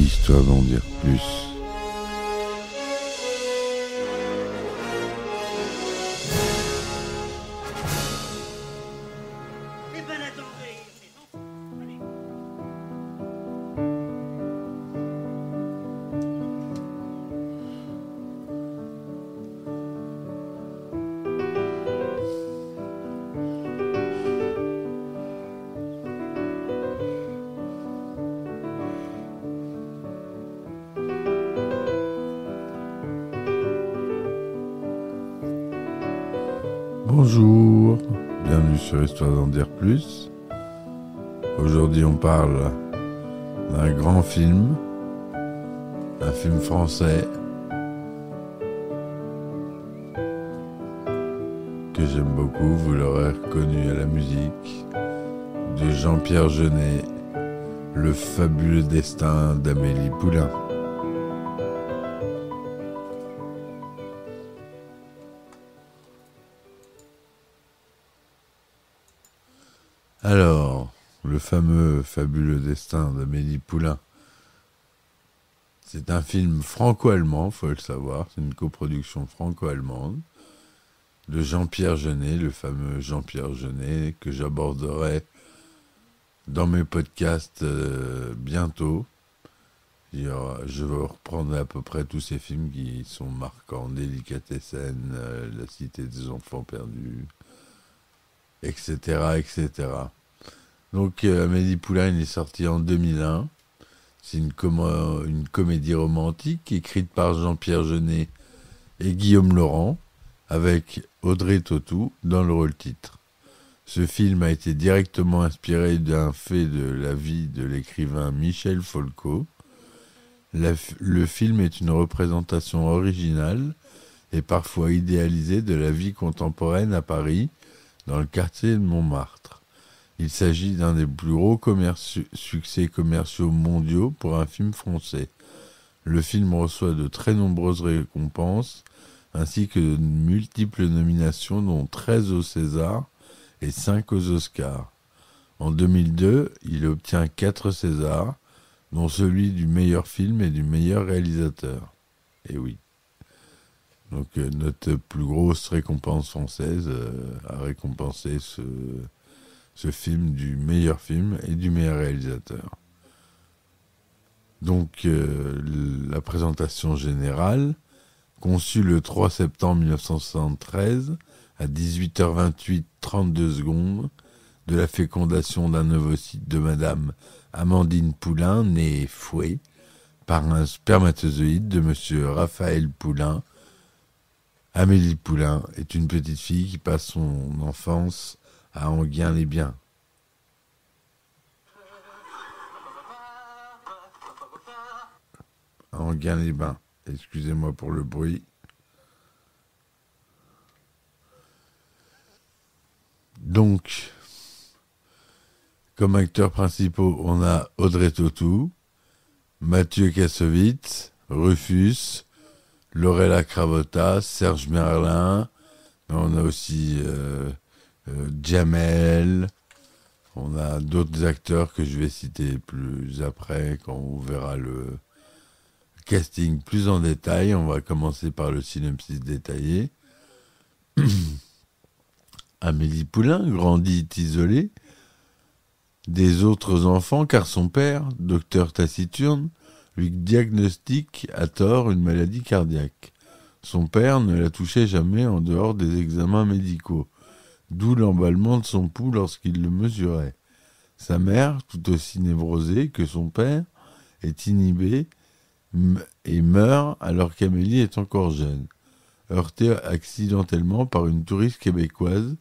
Histoire d'en dire plus. Bonjour, bienvenue sur Histoire d'en dire plus. Aujourd'hui on parle d'un grand film, un film français que j'aime beaucoup, vous l'aurez reconnu à la musique, de Jean-Pierre Jeunet, Le fabuleux destin d'Amélie Poulain. Alors, le fameux fabuleux destin d'Amélie Poulain, c'est un film franco-allemand, faut le savoir, c'est une coproduction franco-allemande de Jean-Pierre Jeunet, le fameux Jean-Pierre Jeunet, que j'aborderai dans mes podcasts bientôt. Je vais reprendre à peu près tous ces films qui sont marquants, Délicatessen, La Cité des Enfants Perdus, etc., etc. Donc Amélie Poulain, il est sorti en 2001. C'est une comédie romantique écrite par Jean-Pierre Jeunet et Guillaume Laurent, avec Audrey Tautou dans le rôle titre. Ce film a été directement inspiré d'un fait de la vie de l'écrivain Michel Foucault. Le film est une représentation originale et parfois idéalisée de la vie contemporaine à Paris, dans le quartier de Montmartre. Il s'agit d'un des plus gros succès commerciaux mondiaux pour un film français. Le film reçoit de très nombreuses récompenses, ainsi que de multiples nominations, dont 13 au César et 5 aux Oscars. En 2002, il obtient 4 Césars, dont celui du meilleur film et du meilleur réalisateur. Et oui. Donc notre plus grosse récompense française a récompensé ce film du meilleur film et du meilleur réalisateur. Donc la présentation générale, conçue le 3 septembre 1973 à 18h28 32 secondes, de la fécondation d'un ovocyte de Madame Amandine Poulain, née Fouet, par un spermatozoïde de Monsieur Raphaël Poulain. Amélie Poulain est une petite fille qui passe son enfance à Enghien-les-Bains. Enghien-les-Bains. Excusez-moi pour le bruit. Donc, comme acteurs principaux, on a Audrey Tautou, Mathieu Kassovitz, Rufus, Laurella Cravotta, Serge Merlin, on a aussi Jamel, on a d'autres acteurs que je vais citer plus après quand on verra le casting plus en détail. On va commencer par le synopsis détaillé. Amélie Poulain grandit isolée des autres enfants car son père, docteur taciturne, lui diagnostique à tort une maladie cardiaque. Son père ne la touchait jamais en dehors des examens médicaux, d'où l'emballement de son pouls lorsqu'il le mesurait. Sa mère, tout aussi névrosée que son père, est inhibée et meurt alors qu'Amélie est encore jeune, heurtée accidentellement par une touriste québécoise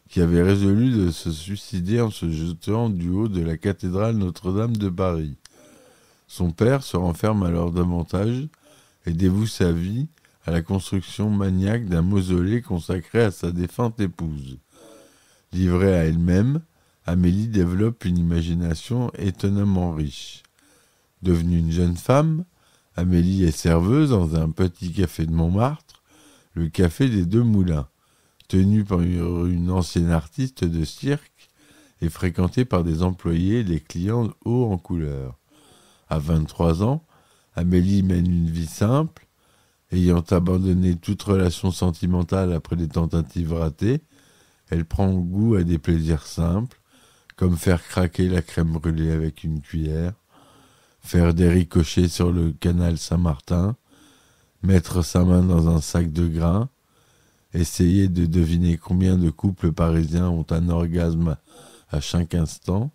qui avait résolu de se suicider en se jetant du haut de la cathédrale Notre-Dame de Paris. Son père se renferme alors davantage et dévoue sa vie à la construction maniaque d'un mausolée consacré à sa défunte épouse. Livrée à elle-même, Amélie développe une imagination étonnamment riche. Devenue une jeune femme, Amélie est serveuse dans un petit café de Montmartre, le café des Deux Moulins, tenu par une ancienne artiste de cirque et fréquenté par des employés et des clients hauts en couleur. À 23 ans, Amélie mène une vie simple, ayant abandonné toute relation sentimentale après des tentatives ratées. Elle prend goût à des plaisirs simples, comme faire craquer la crème brûlée avec une cuillère, faire des ricochets sur le canal Saint-Martin, mettre sa main dans un sac de grains, essayer de deviner combien de couples parisiens ont un orgasme à chaque instant.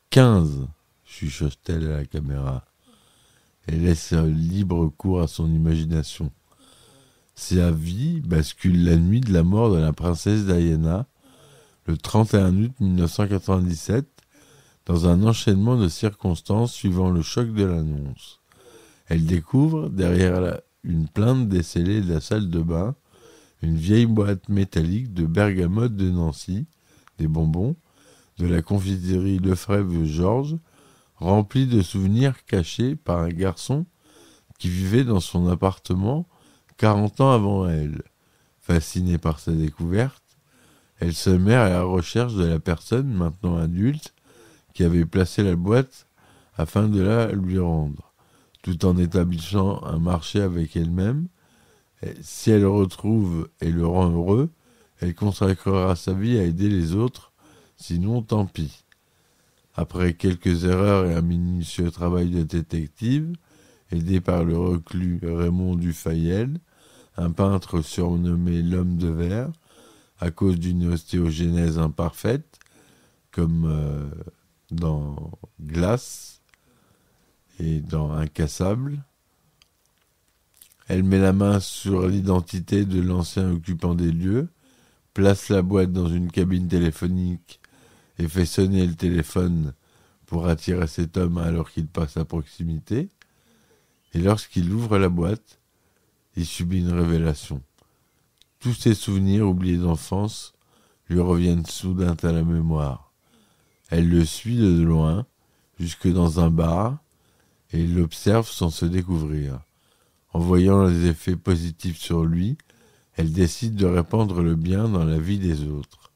15, chuchote-t-elle à la caméra, et laisse libre cours à son imagination. Sa vie bascule la nuit de la mort de la princesse Diana, le 31 août 1997, dans un enchaînement de circonstances suivant le choc de l'annonce. Elle découvre, derrière une plainte décellée de la salle de bain, une vieille boîte métallique de bergamote de Nancy, des bonbons, de la confiserie Lefebvre-Georges, remplie de souvenirs cachés par un garçon qui vivait dans son appartement 40 ans avant elle. Fascinée par sa découverte, elle se met à la recherche de la personne, maintenant adulte, qui avait placé la boîte afin de la lui rendre, tout en établissant un marché avec elle-même. Et si elle le retrouve et le rend heureux, elle consacrera sa vie à aider les autres, sinon tant pis. Après quelques erreurs et un minutieux travail de détective, aidé par le reclus Raymond Dufayel, un peintre surnommé l'homme de verre, à cause d'une ostéogenèse imparfaite, comme dans Glace et dans Incassable. Elle met la main sur l'identité de l'ancien occupant des lieux, place la boîte dans une cabine téléphonique et fait sonner le téléphone pour attirer cet homme alors qu'il passe à proximité. Et lorsqu'il ouvre la boîte, il subit une révélation. Tous ses souvenirs oubliés d'enfance lui reviennent soudain à la mémoire. Elle le suit de loin, jusque dans un bar, et l'observe sans se découvrir. En voyant les effets positifs sur lui, elle décide de répandre le bien dans la vie des autres.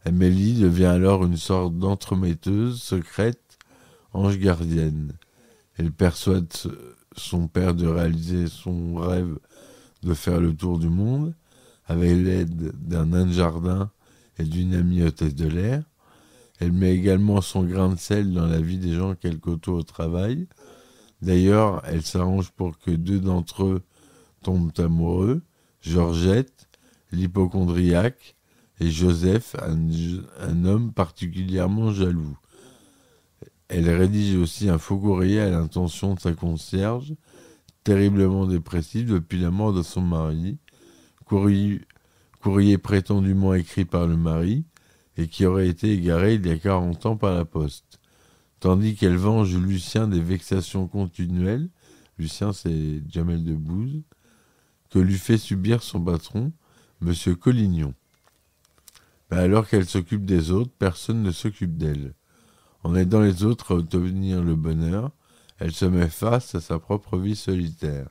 Amélie devient alors une sorte d'entremetteuse secrète, ange gardienne. Elle persuade son père de réaliser son rêve de faire le tour du monde, avec l'aide d'un nain de jardin et d'une amie hôtesse de l'air. Elle met également son grain de sel dans la vie des gens qu'elle côtoie au travail. D'ailleurs, elle s'arrange pour que 2 d'entre eux tombent amoureux, Georgette, l'hypocondriaque, et Joseph, un homme particulièrement jaloux. Elle rédige aussi un faux courrier à l'intention de sa concierge, terriblement dépressive depuis la mort de son mari, courrier prétendument écrit par le mari et qui aurait été égaré il y a 40 ans par la poste. Tandis qu'elle venge Lucien des vexations continuelles, Lucien c'est Jamel Debbouze, que lui fait subir son patron, Monsieur Collignon. Mais alors qu'elle s'occupe des autres, personne ne s'occupe d'elle. En aidant les autres à obtenir le bonheur, elle se met face à sa propre vie solitaire,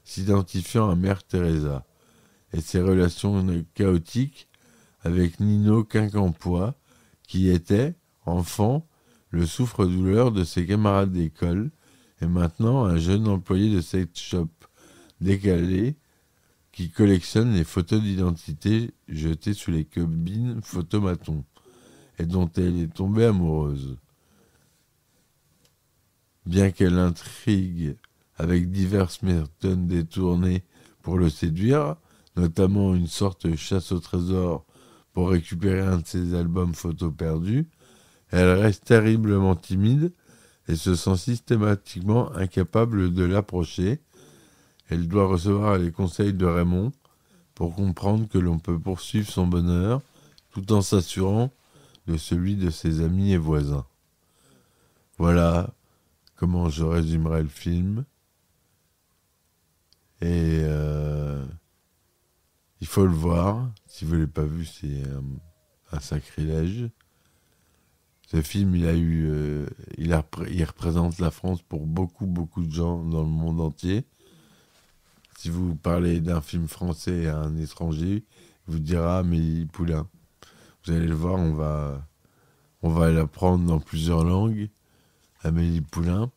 s'identifiant à Mère Teresa, et ses relations chaotiques avec Nino Quincampoix, qui était, enfant, le souffre-douleur de ses camarades d'école, et maintenant un jeune employé de sex shop décalé qui collectionne les photos d'identité jetées sous les cabines photomatons, et dont elle est tombée amoureuse. Bien qu'elle intrigue avec diverses méthodes détournées pour le séduire, notamment une sorte de chasse au trésor pour récupérer un de ses albums photos perdus, elle reste terriblement timide et se sent systématiquement incapable de l'approcher. Elle doit recevoir les conseils de Raymond pour comprendre que l'on peut poursuivre son bonheur tout en s'assurant de celui de ses amis et voisins. Voilà comment je résumerai le film. Et il faut le voir. Si vous ne l'avez pas vu, c'est un sacrilège. Ce film, il représente la France pour beaucoup, beaucoup de gens dans le monde entier. Si vous parlez d'un film français à un étranger, il vous dira Amélie Poulain. Vous allez le voir, on va l'apprendre dans plusieurs langues. Amélie Poulain.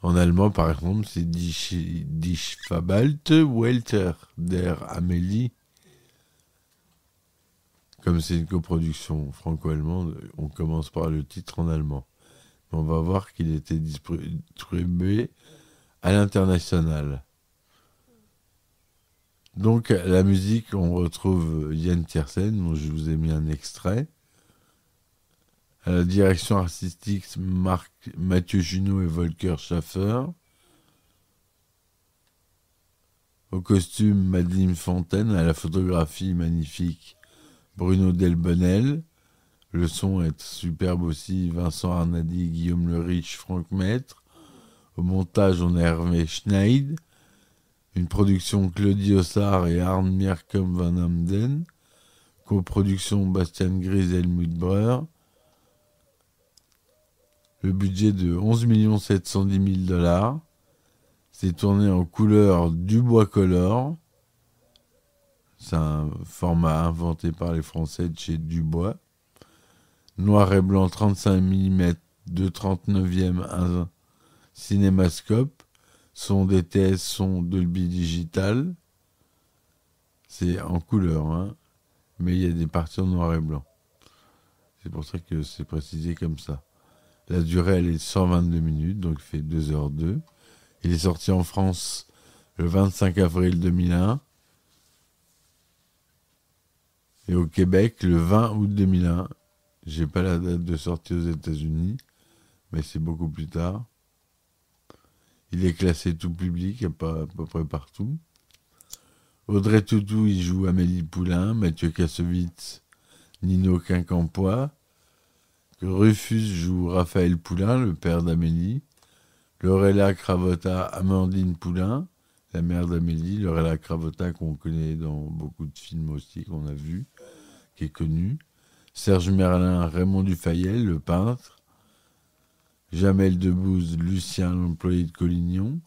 En allemand, par exemple, c'est Die Verbalte Welter der Amélie. Comme c'est une coproduction franco-allemande, on commence par le titre en allemand. On va voir qu'il était distribué à l'international. Donc, la musique, on retrouve Yann Tiersen, dont je vous ai mis un extrait. À la direction artistique, Mathieu Junot et Volker Schaffer. Au costume, Madeleine Fontaine. À la photographie, magnifique, Bruno Delbonnel. Le son est superbe aussi, Vincent Arnady, Guillaume Le Riche, Franck Maître. Au montage, on a Hervé Schneid. Une production Claudie Ossard et Arne Mierkom van Hamden. Coproduction Bastian Gries et Helmut Breur. Le budget de 11 710 000 $. C'est tourné en couleur Dubois Color. C'est un format inventé par les Français de chez Dubois. Noir et blanc 35 mm de 39e, un cinémascope. Son DTS, son Dolby Digital. C'est en couleur, hein, mais il y a des parties en noir et blanc. C'est pour ça que c'est précisé comme ça. La durée, elle est de 122 minutes, donc il fait 2h02. Il est sorti en France le 25 avril 2001 et au Québec le 20 août 2001. J'ai pas la date de sortie aux États-Unis, mais c'est beaucoup plus tard. Il est classé tout public, à peu près partout. Audrey Tautou, il joue Amélie Poulain, Mathieu Kassovitz, Nino Quincampoix. Rufus joue Raphaël Poulain, le père d'Amélie. Lorella Cravotta, Amandine Poulain, la mère d'Amélie. Lorella Cravotta, qu'on connaît dans beaucoup de films aussi, qu'on a vu, qui est connue. Serge Merlin, Raymond Dufayel, le peintre. Jamel Debbouze, Lucien, l'employé de Collignon.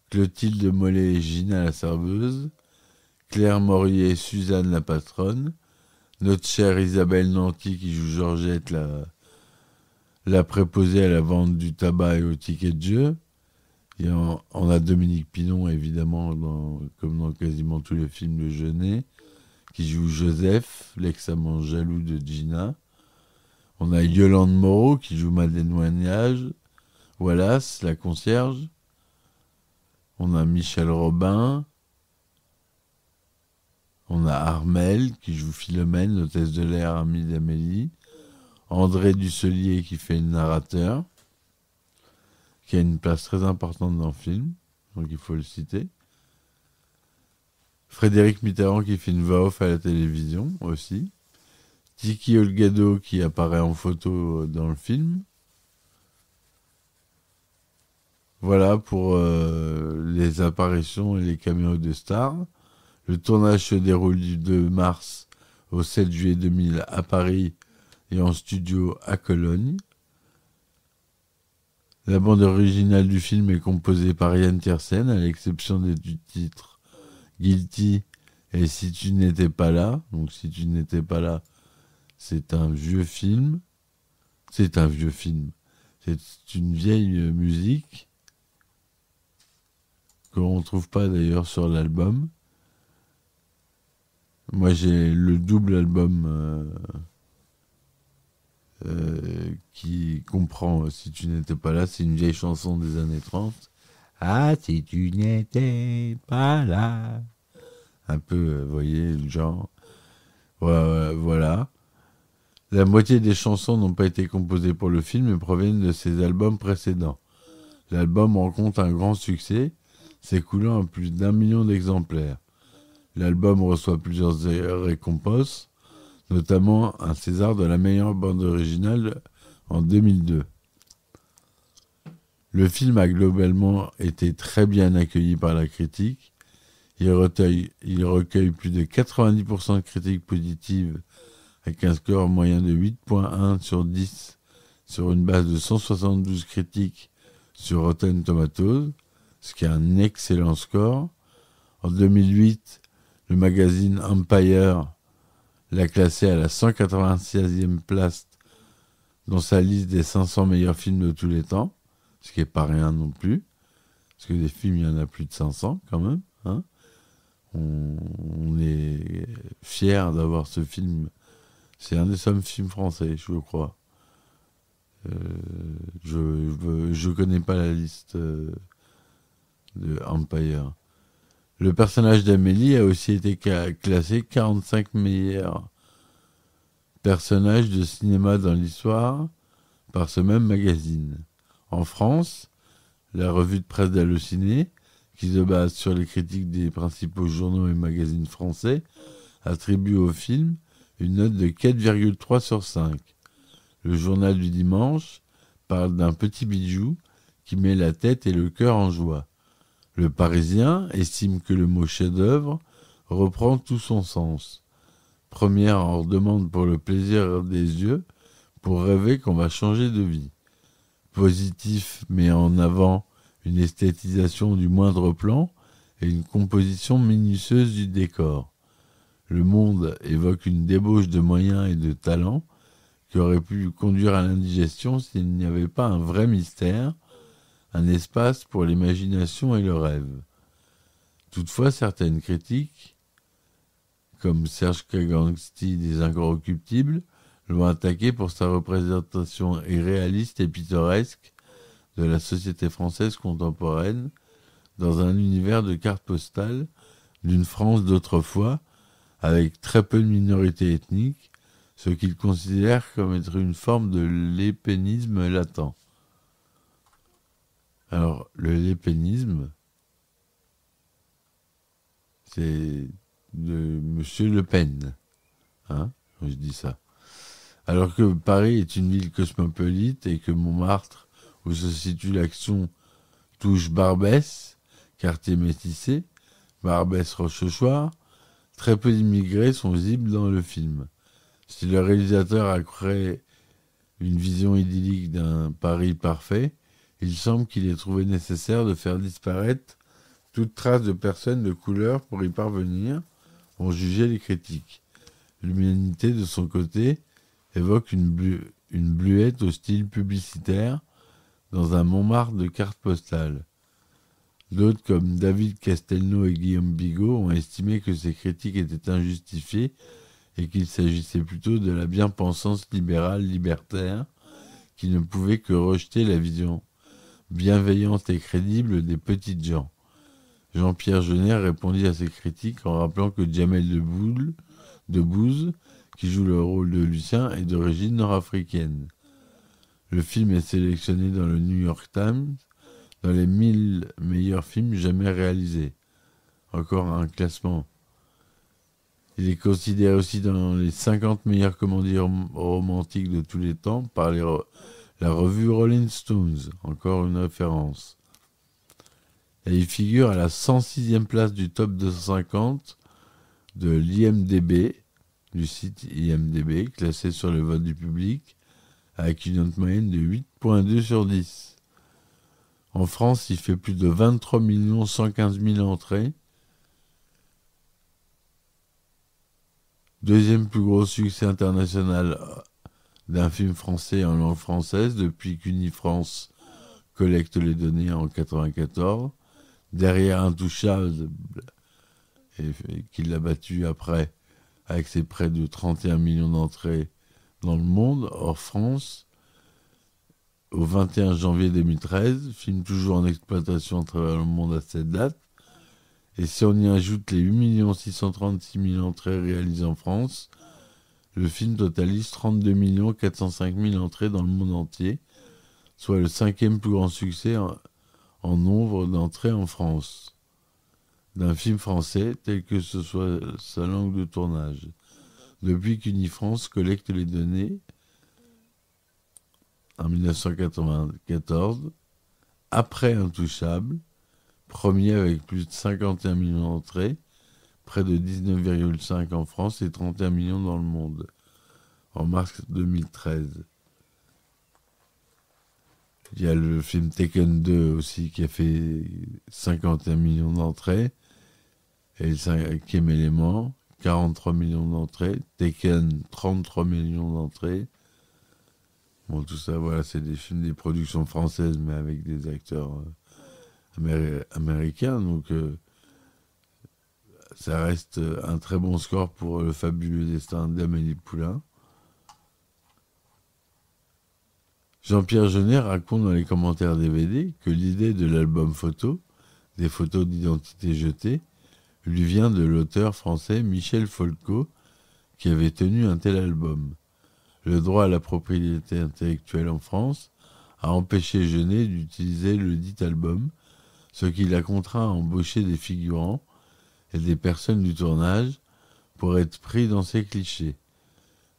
Clotilde Mollet, Gina, la serveuse. Claire Morier, Suzanne, la patronne. Notre chère Isabelle Nanty, qui joue Georgette, la préposée à la vente du tabac et au ticket de jeu. Et on a Dominique Pinon, évidemment, comme dans quasiment tous les films de Jeunet, qui joue Joseph, l'ex-amant jaloux de Gina. On a Yolande Moreau, qui joue Madeleine Wallace, la concierge. On a Michel Robin. On a Armelle, qui joue Philomène, l'hôtesse de l'air, amie d'Amélie. André Dusselier, qui fait le narrateur, qui a une place très importante dans le film, donc il faut le citer. Frédéric Mitterrand, qui fait une voix off à la télévision aussi. Tiki Olgado, qui apparaît en photo dans le film. Voilà pour les apparitions et les caméos de stars. Le tournage se déroule du 2 mars au 7 juillet 2000 à Paris et en studio à Cologne. La bande originale du film est composée par Yann Tiersen, à l'exception du titre Guilty et Si tu n'étais pas là. Donc Si tu n'étais pas là, c'est un vieux film. C'est un vieux film. C'est une vieille musique que l'on ne trouve pas d'ailleurs sur l'album. Moi j'ai le double album qui comprend Si tu n'étais pas là. C'est une vieille chanson des années 30. Ah, si tu n'étais pas là. Un peu, vous voyez, le genre. Voilà. La moitié des chansons n'ont pas été composées pour le film et proviennent de ses albums précédents. L'album rencontre un grand succès, s'écoulant à plus d'1 million d'exemplaires. L'album reçoit plusieurs récompenses, notamment un César de la meilleure bande originale en 2002. Le film a globalement été très bien accueilli par la critique. Il recueille plus de 90% de critiques positives avec un score moyen de 8.1 sur 10 sur une base de 172 critiques sur Rotten Tomatoes, ce qui est un excellent score. En 2008, le magazine Empire l'a classé à la 196e place dans sa liste des 500 meilleurs films de tous les temps, ce qui n'est pas rien non plus. Parce que des films, il y en a plus de 500 quand même. Hein. On est fiers d'avoir ce film. C'est un des seuls films français, je crois. Je connais pas la liste de Empire. Le personnage d'Amélie a aussi été classé 45 meilleurs personnages de cinéma dans l'histoire par ce même magazine. En France, la revue de presse d'Allociné, qui se base sur les critiques des principaux journaux et magazines français, attribue au film une note de 4,3 sur 5. Le journal du dimanche parle d'un petit bijou qui met la tête et le cœur en joie. Le Parisien estime que le mot chef-d'œuvre reprend tout son sens. Première en demande pour le plaisir des yeux, pour rêver qu'on va changer de vie. Positif met en avant une esthétisation du moindre plan et une composition minutieuse du décor. Le Monde évoque une débauche de moyens et de talents qui aurait pu conduire à l'indigestion s'il n'y avait pas un vrai mystère, un espace pour l'imagination et le rêve. Toutefois, certaines critiques, comme Serge Kaganski des Incorruptibles, l'ont attaqué pour sa représentation irréaliste et pittoresque de la société française contemporaine dans un univers de cartes postales d'une France d'autrefois, avec très peu de minorités ethniques, ce qu'il considère comme être une forme de lépénisme latent. Alors, le lépénisme, c'est de Monsieur Le Pen, hein, quand je dis ça. Alors que Paris est une ville cosmopolite et que Montmartre, où se situe l'action, touche Barbès, quartier métissé, Barbès-Rochechouart, très peu d'immigrés sont visibles dans le film. Si le réalisateur a créé une vision idyllique d'un Paris parfait, il semble qu'il ait trouvé nécessaire de faire disparaître toute trace de personnes de couleur pour y parvenir, ont jugé les critiques. L'Humanité, de son côté, évoque une bluette au style publicitaire dans un Montmartre de cartes postales. D'autres, comme David Castelnau et Guillaume Bigot, ont estimé que ces critiques étaient injustifiées et qu'il s'agissait plutôt de la bien-pensance libérale libertaire qui ne pouvait que rejeter la vision bienveillante et crédible des petites gens. Jean-Pierre Jeunet répondit à ces critiques en rappelant que Jamel Debbouze, qui joue le rôle de Lucien, est d'origine nord-africaine. Le film est sélectionné dans le New York Times dans les 1000 meilleurs films jamais réalisés. Encore un classement. Il est considéré aussi dans les 50 meilleures comédies romantiques de tous les temps par la revue Rolling Stones. Encore une référence. Et il figure à la 106e place du top 250 de l'IMDb, du site IMDb, classé sur le vote du public, avec une note moyenne de 8,2 sur 10. En France, il fait plus de 23 115 000 entrées. Deuxième plus gros succès international d'un film français en langue française depuis qu'Unifrance collecte les données en 1994. Derrière Intouchable, et qui l'a battu après, avec ses près de 31 millions d'entrées dans le monde, hors France, au 21 janvier 2013, film toujours en exploitation à travers le monde à cette date. Et si on y ajoute les 8 636 000 entrées réalisées en France, le film totalise 32 405 000 entrées dans le monde entier, soit le 5e plus grand succès en nombre d'entrées en France d'un film français, tel que ce soit sa langue de tournage, depuis qu'Unifrance collecte les données en 1994, après Intouchable, premier avec plus de 51 millions d'entrées, près de 19,5 en France et 31 millions dans le monde, en mars 2013. Il y a le film Taken 2 aussi qui a fait 51 millions d'entrées. Et le 5e élément, 43 millions d'entrées. Taken, 33 millions d'entrées. Bon, tout ça, voilà, c'est des films, des productions françaises, mais avec des acteurs américain, donc ça reste un très bon score pour le fabuleux destin d'Amélie Poulain. Jean-Pierre Jeunet raconte dans les commentaires DVD que l'idée de l'album photo, des photos d'identité jetées, lui vient de l'auteur français Michel Folco, qui avait tenu un tel album. Le droit à la propriété intellectuelle en France a empêché Jeunet d'utiliser le dit album, ce qui l'a contraint à embaucher des figurants et des personnes du tournage pour être pris dans ces clichés.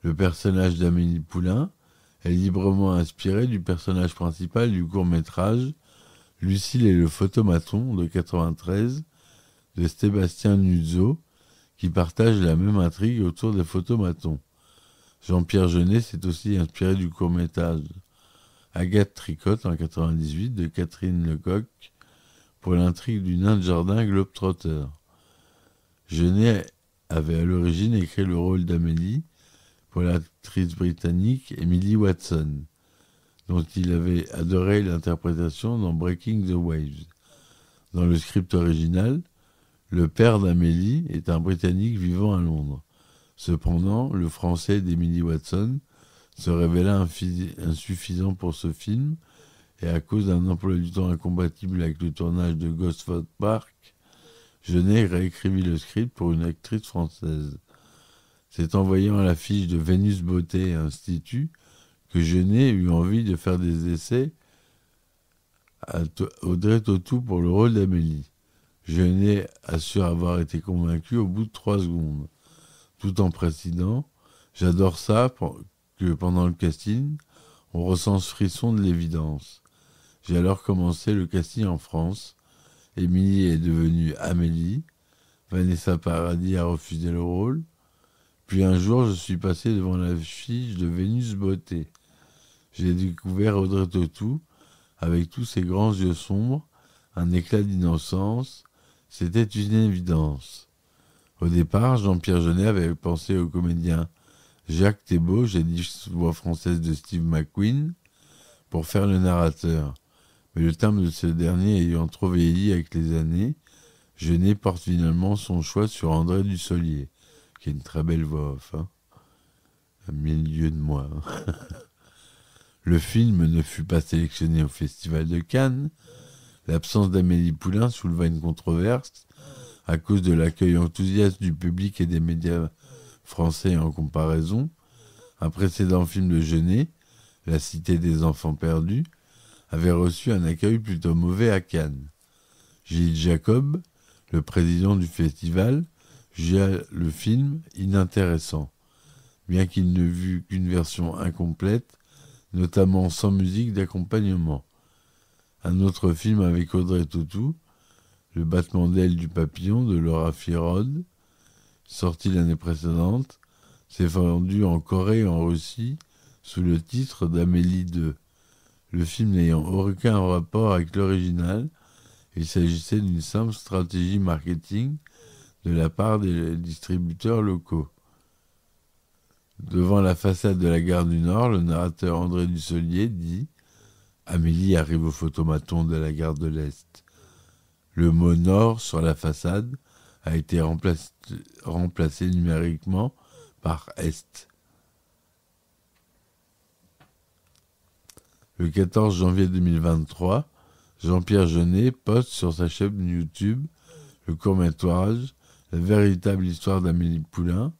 Le personnage d'Amélie Poulain est librement inspiré du personnage principal du court-métrage Lucille et le photomaton de 1993 de Sébastien Nuzzo, qui partage la même intrigue autour des photomatons. Jean-Pierre Jeunet s'est aussi inspiré du court-métrage Agathe tricotte en 1998 de Catherine Lecoq pour l'intrigue du nain de jardin globe-trotter. Jeunet avait à l'origine écrit le rôle d'Amélie pour l'actrice britannique Emily Watson, dont il avait adoré l'interprétation dans Breaking the Waves. Dans le script original, le père d'Amélie est un Britannique vivant à Londres. Cependant, le français d'Emily Watson se révéla insuffisant pour ce film, et à cause d'un emploi du temps incompatible avec le tournage de Gosford Park, Jeunet réécrivit le script pour une actrice française. C'est en voyant l'affiche de Vénus Beauté Institut que Jeunet eut envie de faire des essais à Audrey Tautou pour le rôle d'Amélie. Jeunet assure avoir été convaincu au bout de 3 secondes, tout en précisant « J'adore ça que pendant le casting, on ressent ce frisson de l'évidence. J'ai alors commencé le casting en France. Émilie est devenue Amélie. Vanessa Paradis a refusé le rôle. Puis un jour, je suis passé devant l'affiche de Vénus Beauté. J'ai découvert Audrey Tautou, avec tous ses grands yeux sombres, un éclat d'innocence. C'était une évidence. Au départ, Jean-Pierre Jeunet avait pensé au comédien Jacques Thébault, jadis voix française de Steve McQueen, pour faire le narrateur. Mais le timbre de ce dernier ayant trop vieilli avec les années, Jeunet porte finalement son choix sur André Dussolier, qui a une très belle voix off, à milieu de moi. Le film ne fut pas sélectionné au Festival de Cannes. L'absence d'Amélie Poulain souleva une controverse à cause de l'accueil enthousiaste du public et des médias français en comparaison. Un précédent film de Jeunet, La Cité des enfants perdus, avait reçu un accueil plutôt mauvais à Cannes. Gilles Jacob, le président du festival, jugea le film inintéressant, bien qu'il ne vût qu'une version incomplète, notamment sans musique d'accompagnement. Un autre film avec Audrey Tautou, Le battement d'ailes du papillon de Laura Firod, sorti l'année précédente, s'est vendu en Corée et en Russie sous le titre d'Amélie 2. Le film n'ayant aucun rapport avec l'original, il s'agissait d'une simple stratégie marketing de la part des distributeurs locaux. Devant la façade de la gare du Nord, le narrateur André Dussolier dit « Amélie arrive au photomaton de la gare de l'Est ». Le mot « Nord » sur la façade a été remplacé numériquement par « Est ». Le 14 janvier 2023, Jean-Pierre Jeunet poste sur sa chaîne YouTube le court-métrage La véritable histoire d'Amélie Poulain.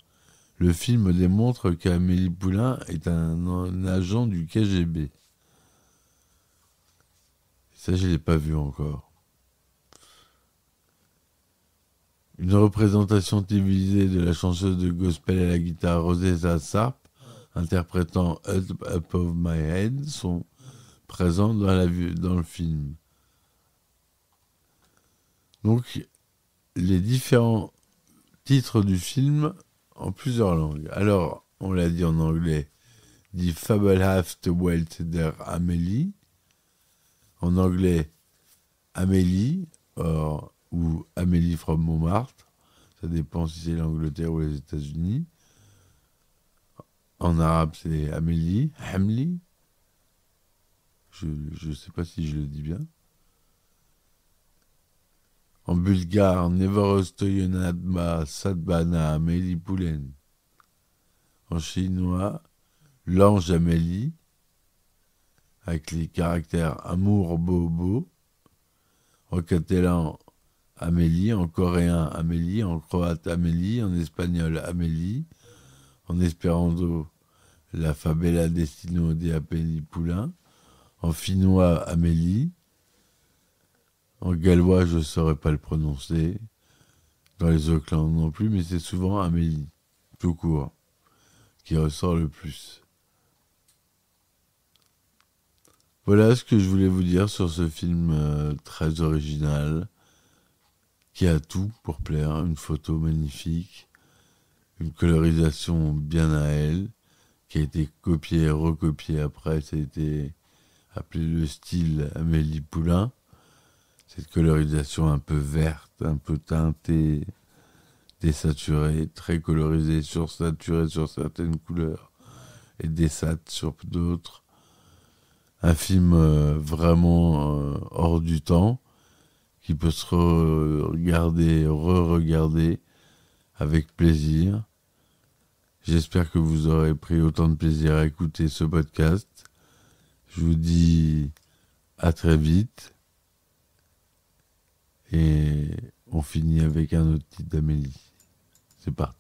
Le film démontre qu'Amélie Poulain est un agent du KGB. Ça, je ne l'ai pas vu encore. Une représentation télévisée de la chanteuse de gospel à la guitare Rosetta Sarp, interprétant Up Above My Head, sont présents dans le film. Donc, les différents titres du film en plusieurs langues. Alors, on l'a dit en anglais, Die fabelhafte Welt der Amélie. En anglais, Amélie, ou Amélie from Montmartre. Ça dépend si c'est l'Angleterre ou les États-Unis. En arabe, c'est Amélie, Hamli. Je ne sais pas si je le dis bien. En bulgare, Nevarostoyonadma Sadbana Amélie Poulen. En chinois, l'ange Amélie, avec les caractères amour, bobo. En catalan, Amélie. En coréen, Amélie. En croate, Amélie. En espagnol, Amélie. En espéranto, la Fabella Destino de Amélie Poulain. En finnois, Amélie. En gallois, je ne saurais pas le prononcer. Dans les autres langues non plus, mais c'est souvent Amélie, tout court, qui ressort le plus. Voilà ce que je voulais vous dire sur ce film très original, qui a tout pour plaire. Une photo magnifique, une colorisation bien à elle, qui a été copiée et recopiée après. Ça a été appelé le style Amélie Poulain. Cette colorisation un peu verte, un peu teintée, désaturée, très colorisée, sursaturée sur certaines couleurs et désat sur d'autres. Un film vraiment hors du temps, qui peut se regarder, re-regarder avec plaisir. J'espère que vous aurez pris autant de plaisir à écouter ce podcast. Je vous dis à très vite. Et on finit avec un autre titre d'Amélie. C'est parti.